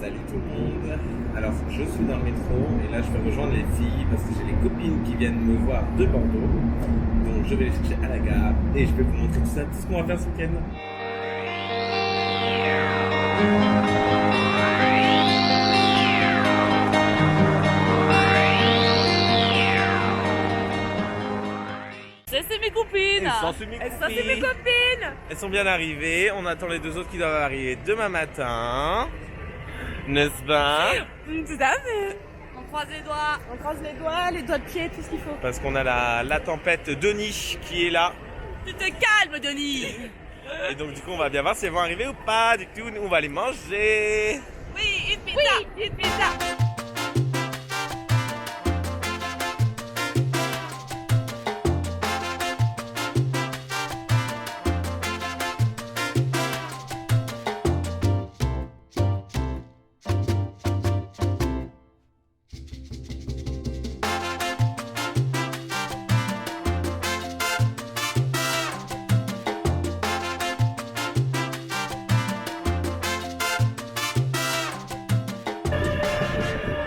Salut tout le monde. Alors je suis dans le métro et là je vais rejoindre les filles parce que j'ai les copines qui viennent me voir de Bordeaux. Donc je vais les chercher à la gare et je vais vous montrer tout ça, tout ce qu'on va faire ce week-end. Ça c'est mes copines. Ça c'est mes copines. Elles sont bien arrivées. On attend les deux autres qui doivent arriver demain matin. N'est-ce pas? Tout à fait. On croise les doigts. On croise les doigts de pied, tout ce qu'il faut. Parce qu'on a la tempête Denis qui est là. Tu te calmes, Denis. Et donc du coup on va bien voir si elles vont arriver ou pas. Du coup on va les manger. Oui, une pizza. Une pizza.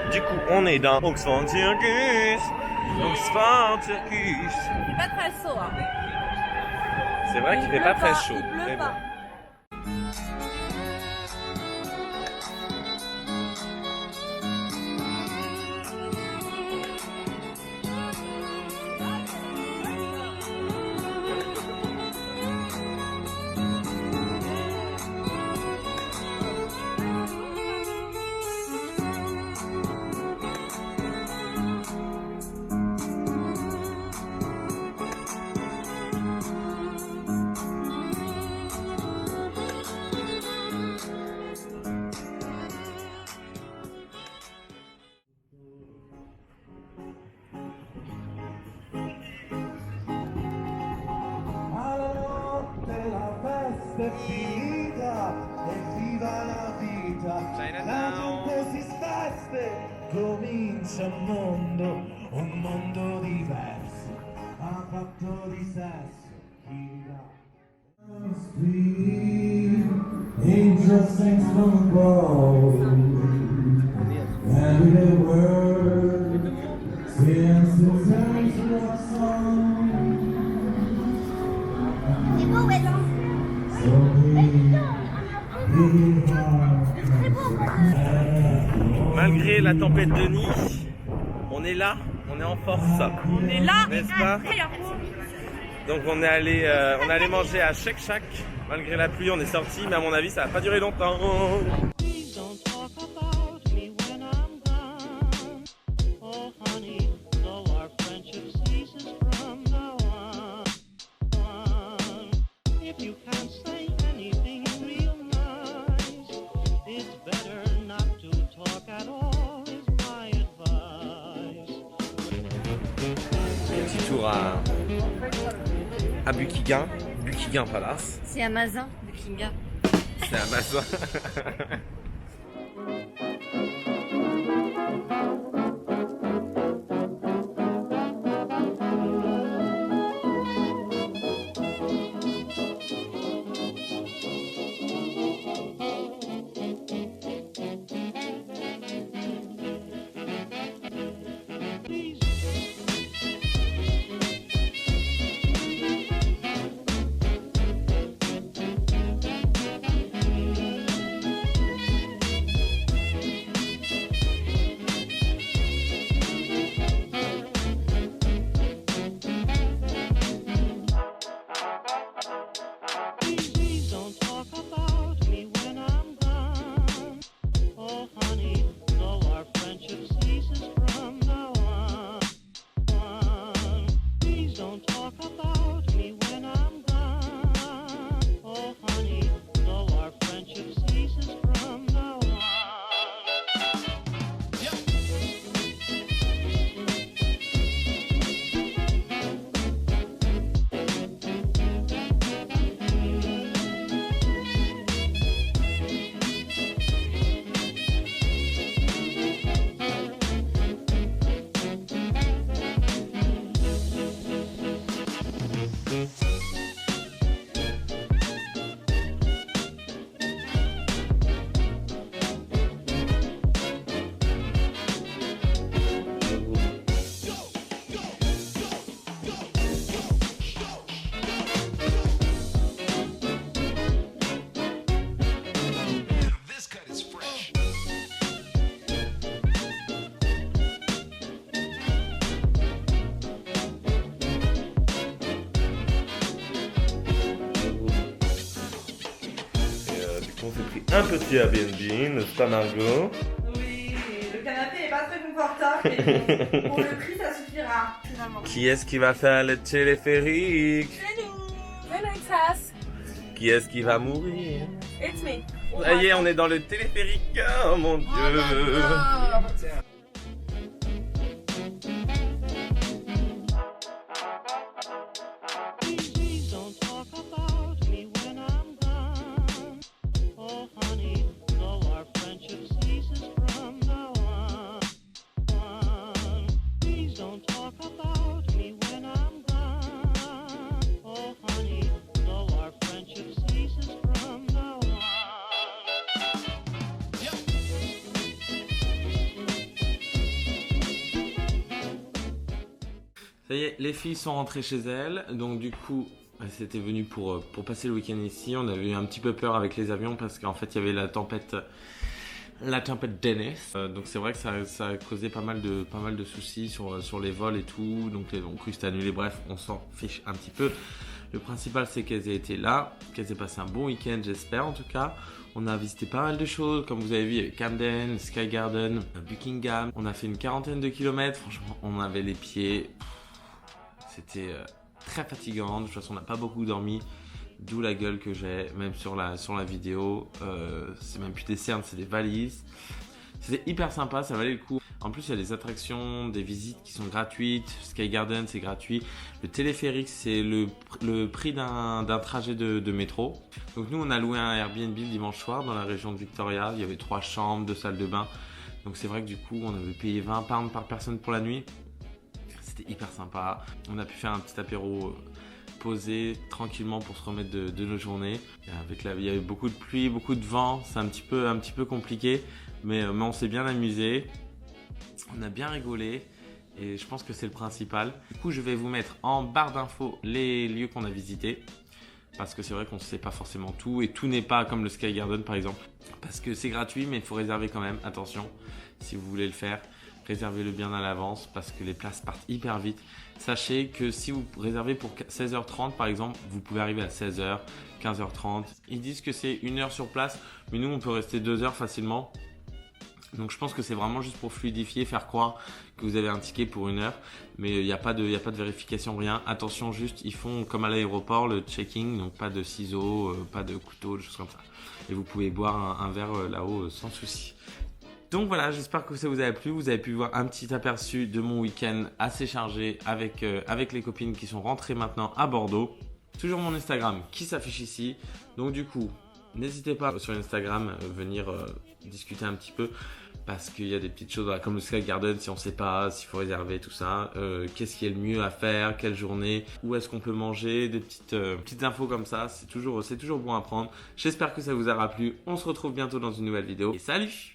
Du coup on est dans Oxford Circus. Oxford Circus. Il fait pas très chaud. Hein. C'est vrai qu'il fait pas très chaud. Il Mais pleut bon. pas. Finita e viva la vita, Chinatown. la gente si sveste, comincia un mondo diverso, a fatto di sesso, chi dà? Angel sings from above, and the world sings the times of song. Malgré la tempête de Denis, on est là, on est en force. On est là. N'est-ce pas? Donc on est allé manger à Shake Shack. Malgré la pluie, on est sorti, mais à mon avis, ça va pas durer longtemps. Please don't talk about me when I'm gone. Oh, honey, though our friendship ceases from now on. If you can't say anything real nice, it's better not to talk at all, is my advice. Petit tour à Buckingham Palace. C'est Amazon, Buckingham. C'est Amazon. un petit Airbnb, n'est-ce pas Margot? Oui, le canapé est pas très confortable, mais bon, pour le prix, ça suffira, finalement. Qui est-ce qui va faire le téléphérique? C'est nous. Hello, it's us. Qui est-ce qui va mourir? It's me. Ça y est, on est dans le téléphérique. Oh mon Dieu. Please don't talk about me when I'm gone. Oh, honey, though our friendship ceases from now on. Please don't talk about me when I'm gone. Oh, honey, though our friendship ceases from now on. Ça y est, les filles sont rentrées chez elles, donc du coup, elles étaient venues pour passer le week-end ici. On avait eu un petit peu peur avec les avions parce qu'en fait, il y avait la tempête Dennis. Donc c'est vrai que ça a causé pas mal de soucis sur les vols et tout. Donc les longs cru c'était annulé. Bref, on s'en fiche un petit peu. Le principal, c'est qu'elles aient été là, qu'elles aient passé un bon week-end, j'espère en tout cas. On a visité pas mal de choses, comme vous avez vu, il y avait Camden, Sky Garden, Buckingham. On a fait une quarantaine de kilomètres. Franchement, on avait les pieds. C'était très fatigant. De toute façon, on n'a pas beaucoup dormi. D'où la gueule que j'ai, même sur la vidéo. C'est même plus des cernes, c'est des valises. C'était hyper sympa, ça valait le coup. En plus, il y a des attractions, des visites qui sont gratuites. Sky Garden, c'est gratuit. Le téléphérique, c'est le prix d'un trajet de métro. Donc nous, on a loué un Airbnb le dimanche soir dans la région de Victoria. Il y avait 3 chambres, 2 salles de bain. Donc c'est vrai que du coup, on avait payé 20 pounds par personne pour la nuit. C'était hyper sympa. On a pu faire un petit apéro posé tranquillement pour se remettre de nos journées. Il y avait beaucoup de pluie, beaucoup de vent. C'est un petit peu compliqué. Mais on s'est bien amusé. On a bien rigolé. Et je pense que c'est le principal. Du coup, je vais vous mettre en barre d'infos les lieux qu'on a visités. Parce que c'est vrai qu'on ne sait pas forcément tout. Et tout n'est pas comme le Sky Garden par exemple. Parce que c'est gratuit, mais il faut réserver quand même. Attention, si vous voulez le faire. Réservez-le bien à l'avance parce que les places partent hyper vite. Sachez que si vous réservez pour 16h30 par exemple, vous pouvez arriver à 16h, 15h30. Ils disent que c'est 1 heure sur place, mais nous on peut rester 2 heures facilement. Donc je pense que c'est vraiment juste pour fluidifier, faire croire que vous avez un ticket pour 1 heure. Mais il n'y a pas de vérification, rien. Attention juste, ils font comme à l'aéroport le checking, donc pas de ciseaux, pas de couteau, des choses comme ça. Et vous pouvez boire un verre là-haut sans souci. Donc voilà, j'espère que ça vous a plu. Vous avez pu voir un petit aperçu de mon week-end assez chargé avec les copines qui sont rentrées maintenant à Bordeaux. Toujours mon Instagram qui s'affiche ici. Donc du coup, n'hésitez pas sur Instagram venir discuter un petit peu parce qu'il y a des petites choses comme le Sky Garden si on ne sait pas, s'il faut réserver tout ça. Qu'est-ce qui est le mieux à faire, quelle journée, où est-ce qu'on peut manger, des petites infos comme ça. C'est toujours bon à prendre. J'espère que ça vous aura plu. On se retrouve bientôt dans une nouvelle vidéo et salut!